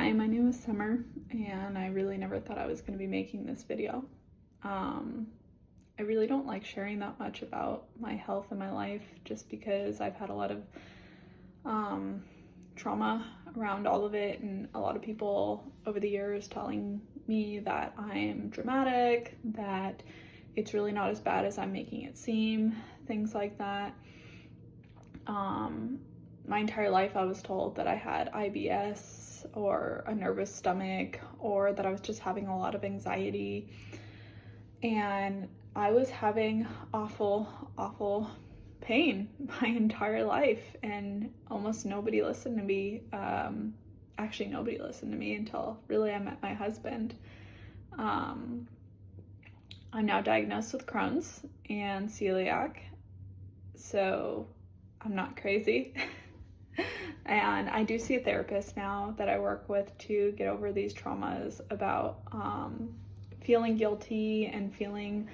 Hi, my name is Summer, and I really never thought I was going to be making this video. I really don't like sharing that much about my health and my life just because I've had a lot of trauma around all of it, and a lot of people over the years telling me that I'm dramatic, that it's really not as bad as I'm making it seem, things like that. My entire life I was told that I had IBS or a nervous stomach, or that I was just having a lot of anxiety, and I was having awful pain my entire life, and almost nobody listened to me. Actually, nobody listened to me until really I met my husband. I'm now diagnosed with Crohn's and celiac, so I'm not crazy. And I do see a therapist now that I work with to get over these traumas about feeling guilty and feeling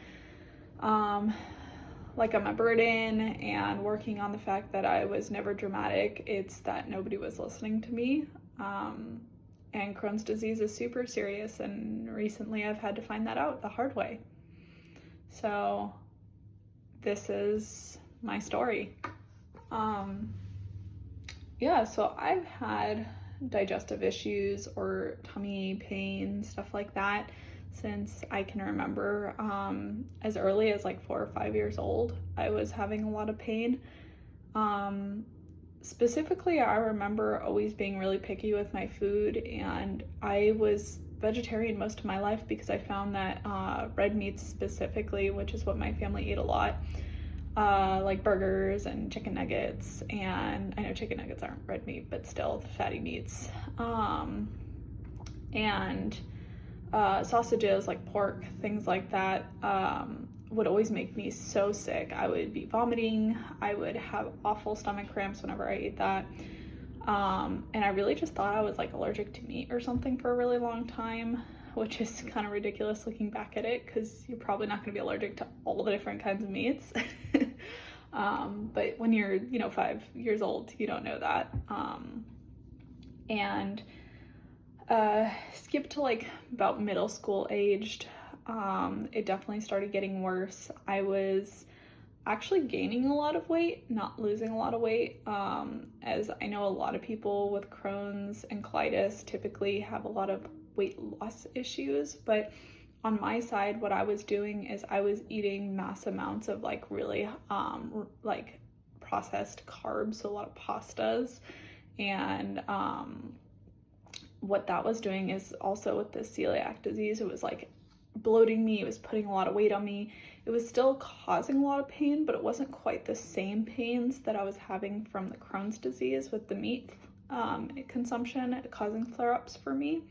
like I'm a burden, and working on the fact that I was never dramatic. It's that nobody was listening to me. And Crohn's disease is super serious, and recently I've had to find that out the hard way. So this is my story. Yeah, so I've had digestive issues or tummy pain, stuff like that, since I can remember. As early as like 4 or 5 years old, I was having a lot of pain. Specifically, I remember always being really picky with my food, and I was vegetarian most of my life because I found that red meats specifically, which is what my family ate a lot, like burgers and chicken nuggets, and I know chicken nuggets aren't red meat, but still fatty meats, and sausages like pork, things like that, would always make me so sick. I would be vomiting, I would have awful stomach cramps whenever I ate that, and I really just thought I was like allergic to meat or something for a really long time, which is kind of ridiculous looking back at it, because you're probably not going to be allergic to all the different kinds of meats. But when you're 5 years old, you don't know that. And skip to like about middle school aged, it definitely started getting worse. I was actually gaining a lot of weight, not losing a lot of weight, as I know a lot of people with Crohn's and colitis typically have a lot of weight loss issues, but on my side, what I was doing is I was eating mass amounts of like really like processed carbs, so a lot of pastas, and what that was doing is also with the celiac disease, it was like bloating me, it was putting a lot of weight on me. It was still causing a lot of pain, but it wasn't quite the same pains that I was having from the Crohn's disease with the meat consumption causing flare-ups for me.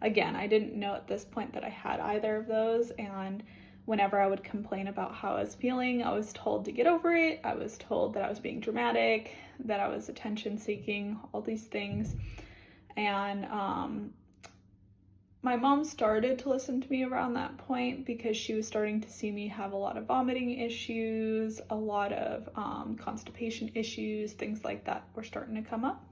Again, I didn't know at this point that I had either of those, and whenever I would complain about how I was feeling, I was told to get over it. I was told that I was being dramatic, that I was attention seeking, all these things. And my mom started to listen to me around that point because she was starting to see me have a lot of vomiting issues, a lot of constipation issues, things like that were starting to come up.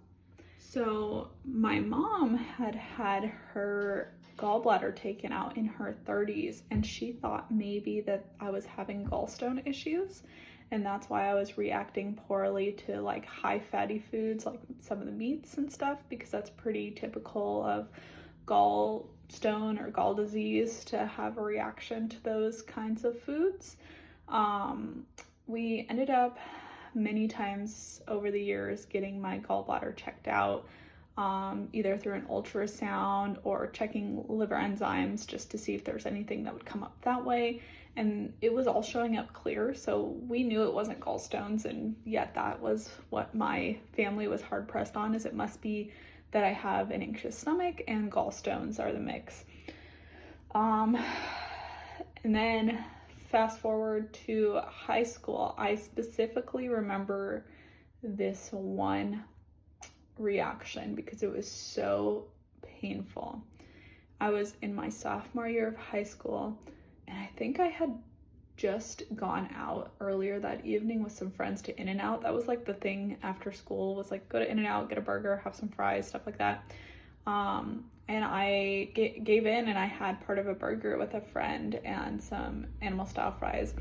So my mom had had her gallbladder taken out in her 30s, and she thought maybe that I was having gallstone issues, and that's why I was reacting poorly to like high fatty foods like some of the meats and stuff, because that's pretty typical of gallstone or gall disease to have a reaction to those kinds of foods. We ended up many times over the years getting my gallbladder checked out, either through an ultrasound or checking liver enzymes just to see if there's anything that would come up that way, and it was all showing up clear, so we knew it wasn't gallstones, and yet that was what my family was hard pressed on, is it must be that I have an anxious stomach and gallstones are the mix. And then fast forward to high school, I specifically remember this one reaction because it was so painful. I was in my sophomore year of high school, and I think I had just gone out earlier that evening with some friends to In-N-Out. That was like the thing after school, was like go to In-N-Out, get a burger, have some fries, stuff like that. And I gave in, and I had part of a burger with a friend and some animal style fries.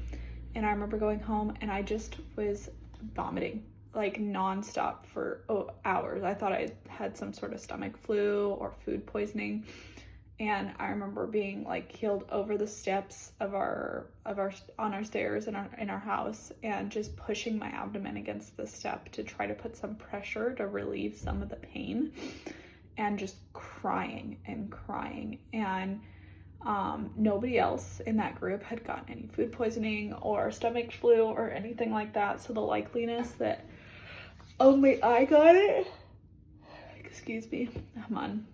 And I remember going home and I just was vomiting like nonstop for hours. I thought I had some sort of stomach flu or food poisoning. And I remember being like keeled over the steps of on our stairs in our house, and just pushing my abdomen against the step to try to put some pressure to relieve some of the pain, and just crying and crying. And nobody else in that group had gotten any food poisoning or stomach flu or anything like that. So the likeliness that only I got it, excuse me, I'm on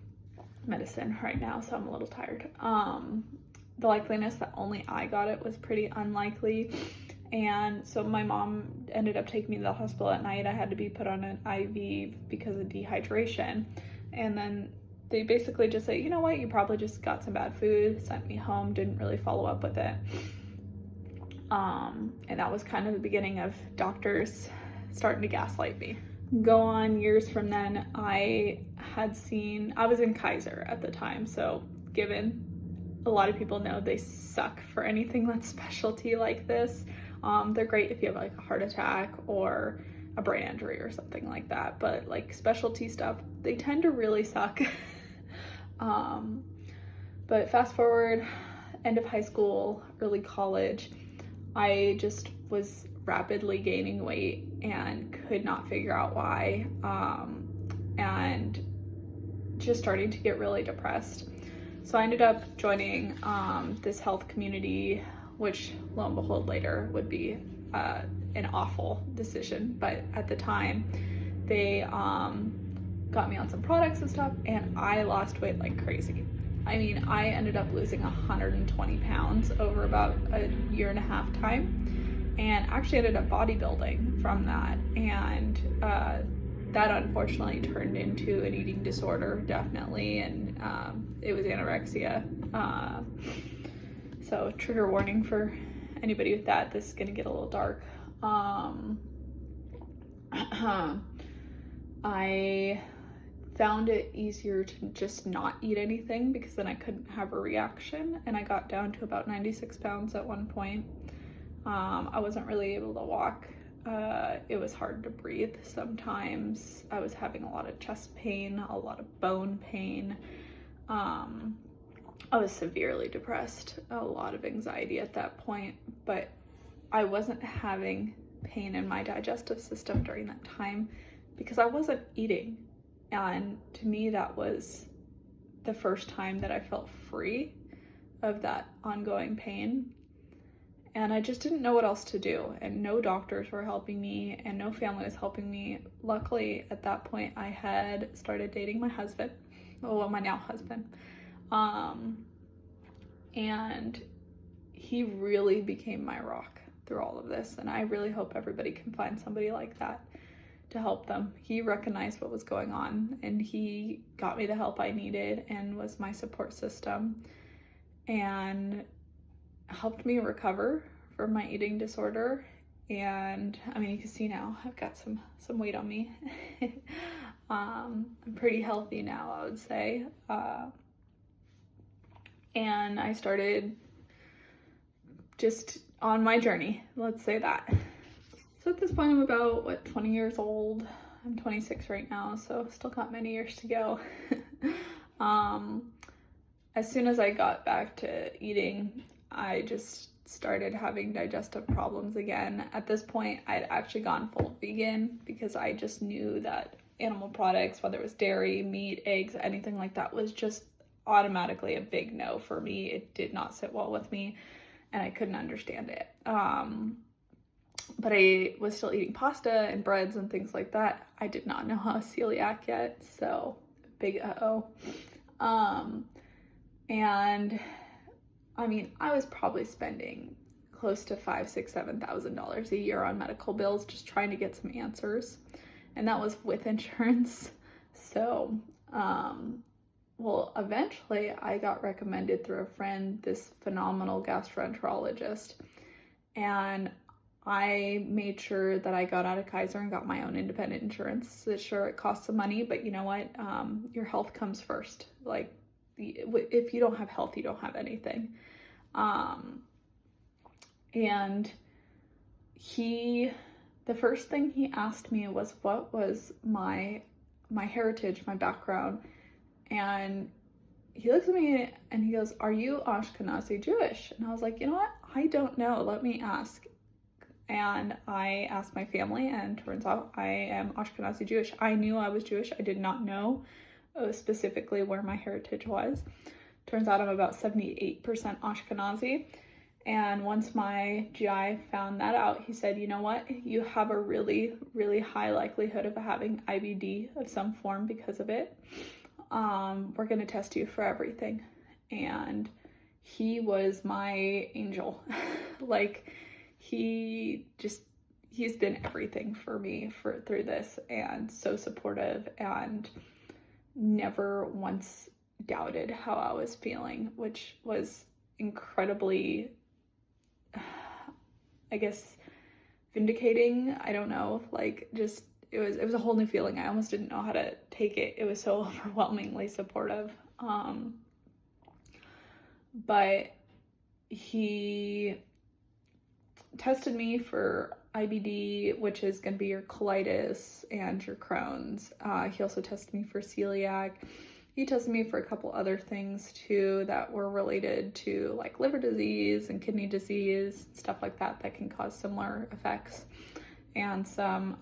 medicine right now, so I'm a little tired. The likeliness that only I got it was pretty unlikely. And so my mom ended up taking me to the hospital at night. I had to be put on an IV because of dehydration. And then they basically just say, you know what, you probably just got some bad food, sent me home, didn't really follow up with it. And that was kind of the beginning of doctors starting to gaslight me. Go on years from then, I was in Kaiser at the time, so given a lot of people know they suck for anything that's specialty like this. They're great if you have like a heart attack or a brain injury or something like that, but like specialty stuff, they tend to really suck. But fast forward, end of high school, early college, I just was rapidly gaining weight and could not figure out why, and just starting to get really depressed. So I ended up joining this health community, which lo and behold later would be an awful decision, but at the time they got me on some products and stuff, and I lost weight like crazy. I mean, I ended up losing 120 pounds over about a year and a half time, and actually ended up bodybuilding from that. And that unfortunately turned into an eating disorder, definitely, and it was anorexia. So trigger warning for anybody with that. This is gonna get a little dark. I found it easier to just not eat anything because then I couldn't have a reaction, and I got down to about 96 pounds at one point. I wasn't really able to walk. It was hard to breathe sometimes. I was having a lot of chest pain, a lot of bone pain. I was severely depressed, a lot of anxiety at that point, but I wasn't having pain in my digestive system during that time because I wasn't eating. And to me, that was the first time that I felt free of that ongoing pain. And I just didn't know what else to do, and no doctors were helping me, and no family was helping me. Luckily, at that point, I had started dating my husband, well, my now husband, and he really became my rock through all of this, and I really hope everybody can find somebody like that to help them. He recognized what was going on, and he got me the help I needed and was my support system, and helped me recover from my eating disorder. And I mean, you can see now I've got some weight on me. I'm pretty healthy now, I would say. And I started just on my journey, let's say that. So at this point, I'm about 20 years old. I'm 26 right now, so still got many years to go. As soon as I got back to eating, I just started having digestive problems again. At this point, I'd actually gone full vegan because I just knew that animal products, whether it was dairy, meat, eggs, anything like that, was just automatically a big no for me. It did not sit well with me, and I couldn't understand it. But I was still eating pasta and breads and things like that. I did not know how celiac yet, so big uh-oh. And I mean, I was probably spending close to $5,000, $6,000, $7,000 a year on medical bills just trying to get some answers, and that was with insurance. So, well, eventually I got recommended through a friend this phenomenal gastroenterologist, and I made sure that I got out of Kaiser and got my own independent insurance. Sure, it costs some money, but you know what? Your health comes first. Like, if you don't have health, you don't have anything. And the first thing he asked me was what was my heritage, my background. And he looks at me and he goes, "Are you Ashkenazi Jewish?" And I was like, you know what? I don't know. Let me ask. And I asked my family, and turns out I am Ashkenazi Jewish. I knew I was Jewish. I did not know specifically where my heritage was. Turns out I'm about 78% Ashkenazi. And once my GI found that out, he said, you know what? You have a really, really high likelihood of having IBD of some form because of it. We're going to test you for everything. And he was my angel. Like, he's been everything for me through this, and so supportive, and never once doubted how I was feeling, which was incredibly, I guess, vindicating. I don't know, like, just it was a whole new feeling. I almost didn't know how to take it. It was so overwhelmingly supportive. But he tested me for IBD, which is going to be your colitis and your Crohn's. He also tested me for celiac. He tested me for a couple other things too that were related to like liver disease and kidney disease, stuff like that can cause similar effects, and some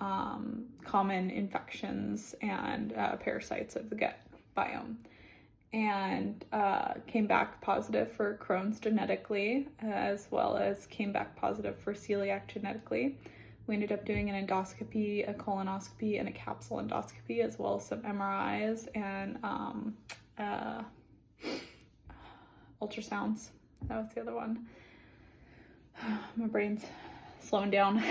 common infections and parasites of the gut biome. And came back positive for Crohn's genetically, as well as came back positive for celiac genetically. We ended up doing an endoscopy, a colonoscopy, and a capsule endoscopy, as well as some MRIs and ultrasounds. That was the other one. My brain's slowing down.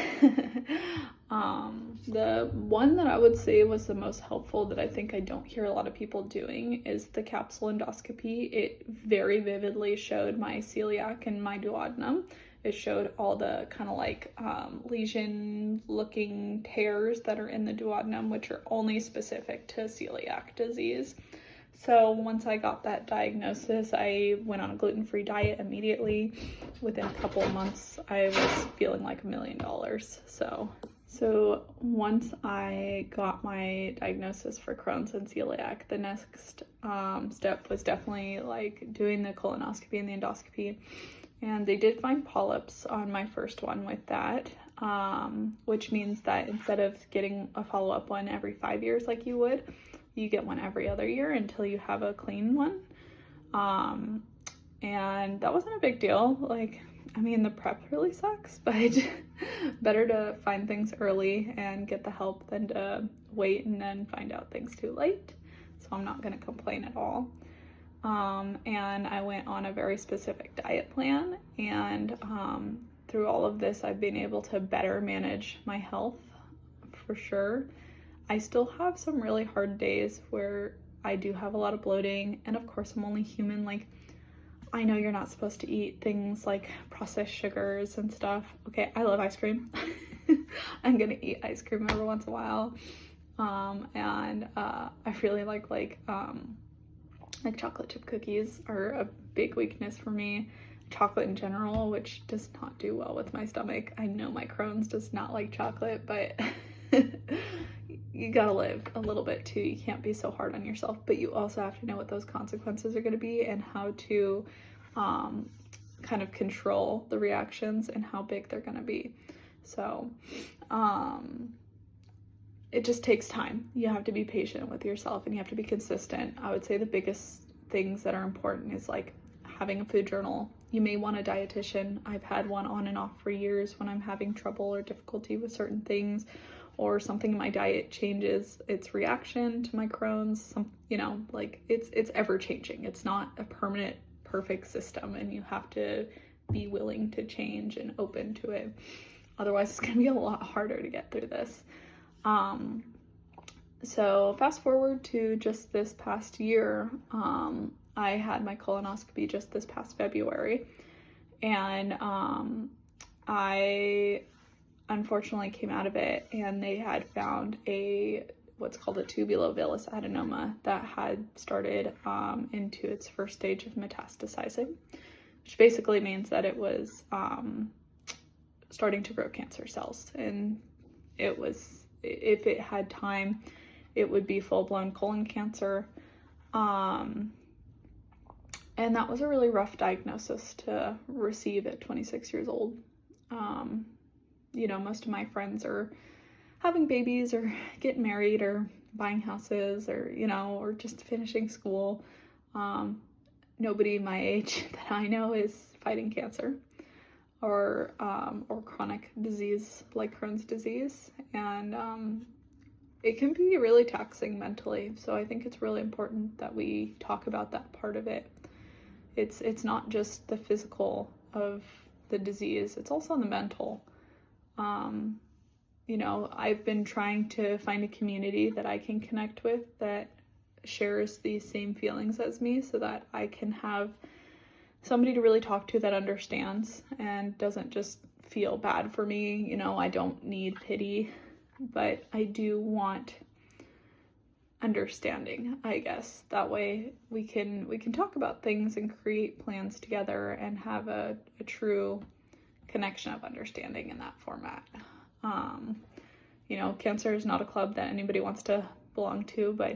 The one that I would say was the most helpful, that I think I don't hear a lot of people doing, is the capsule endoscopy. It very vividly showed my celiac and my duodenum. It showed all the kind of like lesion looking tears that are in the duodenum, which are only specific to celiac disease. So once I got that diagnosis, I went on a gluten-free diet immediately. Within a couple of months, I was feeling like $1 million. So once I got my diagnosis for Crohn's and celiac, the next step was definitely like doing the colonoscopy and the endoscopy. And they did find polyps on my first one with that, which means that instead of getting a follow-up one every 5 years like you would, you get one every other year until you have a clean one. And that wasn't a big deal. Like, I mean, the prep really sucks, but better to find things early and get the help than to wait and then find out things too late. So I'm not going to complain at all. And I went on a very specific diet plan, and through all of this, I've been able to better manage my health for sure. I still have some really hard days where I do have a lot of bloating, and of course I'm only human. Like, I know you're not supposed to eat things like processed sugars and stuff. Okay, I love ice cream. I'm gonna eat ice cream every once in a while. And I really like chocolate chip cookies are a big weakness for me. Chocolate in general, which does not do well with my stomach. I know my Crohn's does not like chocolate, but you gotta live a little bit too. You can't be so hard on yourself, but you also have to know what those consequences are going to be and how to kind of control the reactions and how big they're going to be. So it just takes time. You have to be patient with yourself and you have to be consistent. I would say the biggest things that are important is like having a food journal. You may want a dietitian. I've had one on and off for years when I'm having trouble or difficulty with certain things, or something in my diet changes its reaction to my Crohn's. Like it's ever changing. It's not a permanent, perfect system, and you have to be willing to change and open to it. Otherwise, it's gonna be a lot harder to get through this. So fast forward to just this past year, I had my colonoscopy just this past February, and I unfortunately came out of it, and they had found what's called a tubulovillus adenoma that had started into its first stage of metastasizing, which basically means that it was starting to grow cancer cells. And it was, if it had time, it would be full-blown colon cancer. And that was a really rough diagnosis to receive at 26 years old. You know, most of my friends are having babies or getting married or buying houses or, you know, or just finishing school. Nobody my age that I know is fighting cancer or chronic disease like Crohn's disease. And it can be really taxing mentally. So I think it's really important that we talk about that part of it. It's not just the physical of the disease, it's also the mental. You know, I've been trying to find a community that I can connect with that shares these same feelings as me, so that I can have somebody to really talk to that understands and doesn't just feel bad for me. You know, I don't need pity, but I do want understanding, I guess. That way we can talk about things and create plans together and have a true connection of understanding in that format. You know, cancer is not a club that anybody wants to belong to, but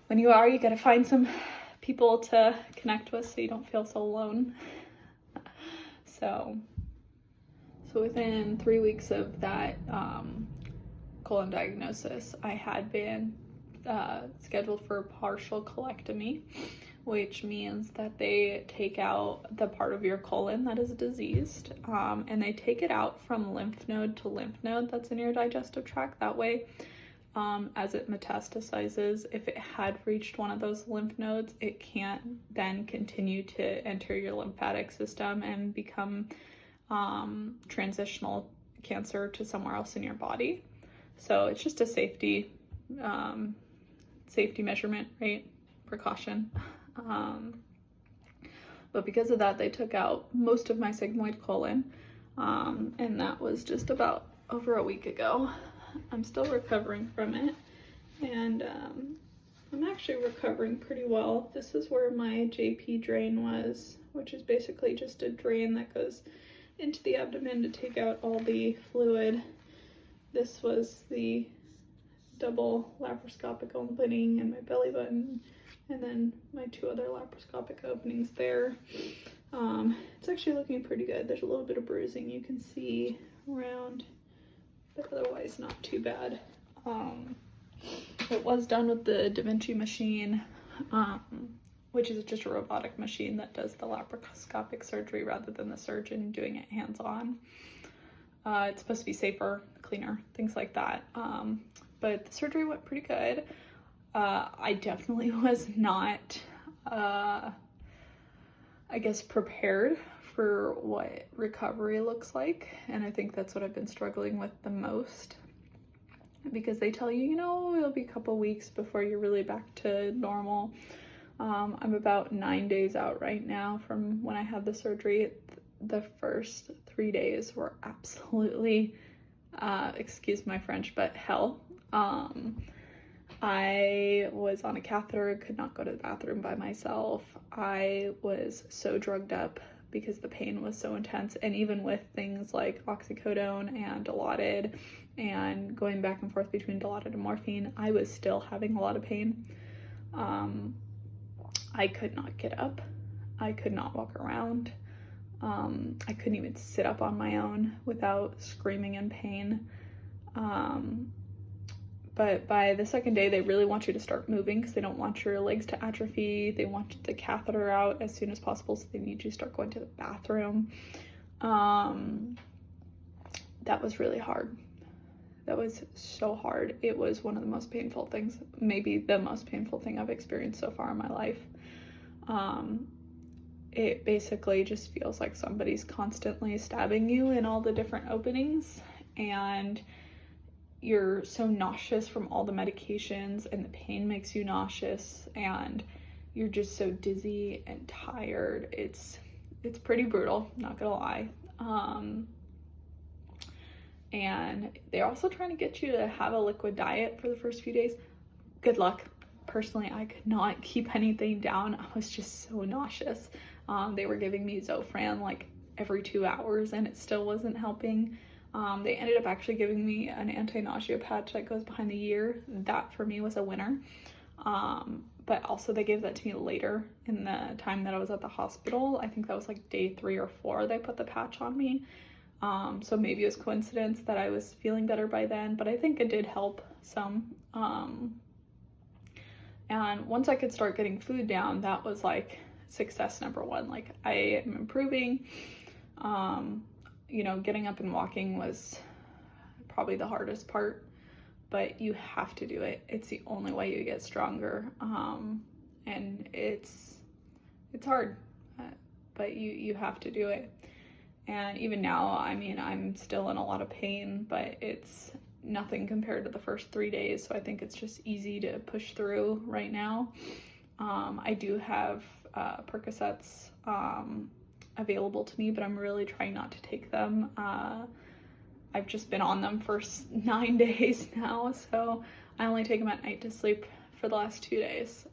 when you are, you got to find some people to connect with so you don't feel so alone. So within 3 weeks of that colon diagnosis, I had been scheduled for partial colectomy, which means that they take out the part of your colon that is diseased, and they take it out from lymph node to lymph node that's in your digestive tract. That way, as it metastasizes, if it had reached one of those lymph nodes, it can't then continue to enter your lymphatic system and become transitional cancer to somewhere else in your body. So it's just a safety measurement, right? Precaution. But because of that, they took out most of my sigmoid colon, and that was just about over a week ago. I'm still recovering from it, and I'm actually recovering pretty well. This is where my JP drain was, which is basically just a drain that goes into the abdomen to take out all the fluid. This was the double laparoscopic opening in my belly button, and then my 2 other laparoscopic openings there. It's actually looking pretty good. There's a little bit of bruising you can see around, but otherwise not too bad. It was done with the Da Vinci machine, which is just a robotic machine that does the laparoscopic surgery rather than the surgeon doing it hands-on. It's supposed to be safer, cleaner, things like that. But the surgery went pretty good. I definitely was not, I guess, prepared for what recovery looks like. And I think that's what I've been struggling with the most. Because they tell you, you know, it'll be a couple weeks before you're really back to normal. I'm about 9 days out right now from when I had the surgery. The first 3 days were absolutely, excuse my French, but hell. I was on a catheter, could not go to the bathroom by myself. I was so drugged up because the pain was so intense. And even with things like oxycodone and Dilaudid and going back and forth between Dilaudid and morphine, I was still having a lot of pain. I could not get up. I could not walk around. I couldn't even sit up on my own without screaming in pain. But by the second day, they really want you to start moving because they don't want your legs to atrophy. They want the catheter out as soon as possible, so they need you to start going to the bathroom. That was really hard. That was so hard. It was one of the most painful things, maybe the most painful thing I've experienced so far in my life. It basically just feels like somebody's constantly stabbing you in all the different openings, and you're so nauseous from all the medications, and the pain makes you nauseous, and you're just so dizzy and tired. It's pretty brutal, not gonna lie. And they're also trying to get you to have a liquid diet for the first few days. Good luck. Personally, I could not keep anything down. I was just so nauseous. They were giving me Zofran like every 2 hours and it still wasn't helping. They ended up actually giving me an anti-nausea patch that goes behind the ear. That for me was a winner. But also they gave that to me later in the time that I was at the hospital. I think that was like day 3 or 4 they put the patch on me. So maybe it was coincidence that I was feeling better by then, but I think it did help some. And once I could start getting food down, that was like success number 1. Like I am improving. You know, getting up and walking was probably the hardest part, but you have to do it. It's the only way you get stronger. And it's hard, but you have to do it. And even now, I mean, I'm still in a lot of pain, but it's nothing compared to the first 3 days. So I think it's just easy to push through right now. I do have Percocets available to me, but I'm really trying not to take them. I've just been on them for 9 days now, so I only take them at night to sleep for the last 2 days.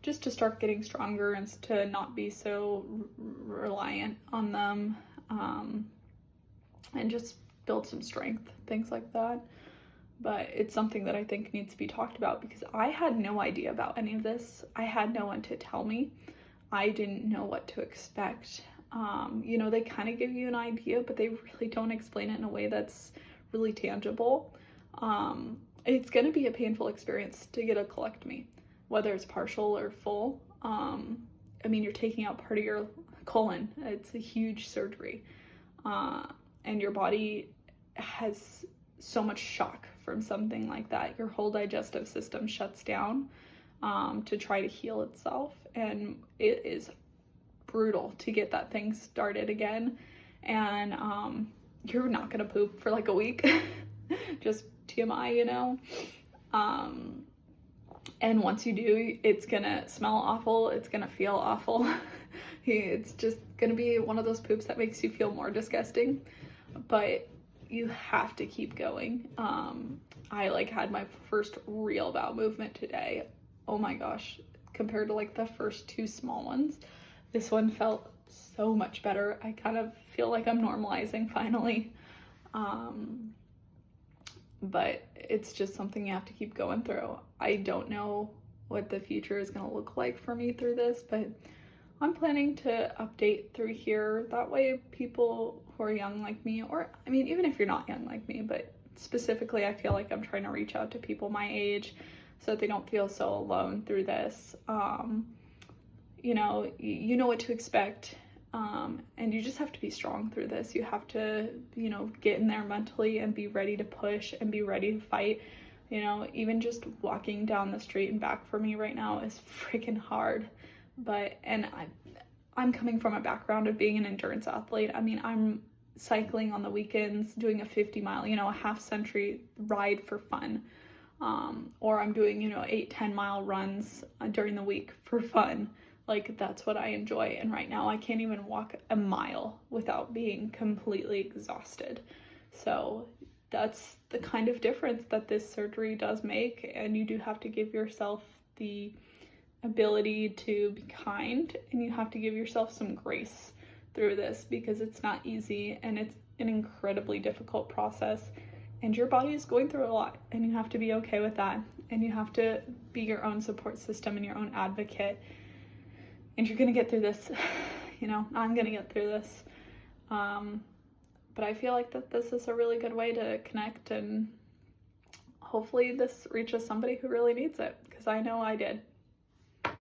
Just to start getting stronger and to not be so reliant on them, and just build some strength, things like that. But it's something that I think needs to be talked about because I had no idea about any of this. I had no one to tell me. I didn't know what to expect. You know, they kind of give you an idea, but they really don't explain it in a way that's really tangible. It's going to be a painful experience to get a colectomy, whether it's partial or full. I mean, you're taking out part of your colon. It's a huge surgery. And your body has so much shock from something like that. Your whole digestive system shuts down to try to heal itself. And it is brutal to get that thing started again. And you're not going to poop for like a week. Just TMI, you know. And once you do, it's gonna smell awful, it's gonna feel awful. It's just gonna be one of those poops that makes you feel more disgusting, but you have to keep going. I like had my first real bowel movement today. Oh my gosh, compared to like the first 2 small ones, this one felt so much better. I kind of feel like I'm normalizing finally. But it's just something you have to keep going through. I don't know what the future is going to look like for me through this, but I'm planning to update through here. That way people who are young like me, or I mean, even if you're not young like me, but specifically I feel like I'm trying to reach out to people my age so that they don't feel so alone through this. You know, you know what to expect. And you just have to be strong through this. You have to, you know, get in there mentally and be ready to push and be ready to fight. You know, even just walking down the street and back for me right now is freaking hard. But, and I'm coming from a background of being an endurance athlete. I mean, I'm cycling on the weekends, doing a 50-mile, you know, a half-century ride for fun. Or I'm doing, you know, 8-10 mile runs during the week for fun. Like, that's what I enjoy. And right now I can't even walk a mile without being completely exhausted. So that's the kind of difference that this surgery does make. And you do have to give yourself the ability to be kind, and you have to give yourself some grace through this because it's not easy and it's an incredibly difficult process. And your body is going through a lot, and you have to be okay with that. And you have to be your own support system and your own advocate. And you're going to get through this, you know, I'm going to get through this. But I feel like that this is a really good way to connect, and hopefully this reaches somebody who really needs it, because I know I did.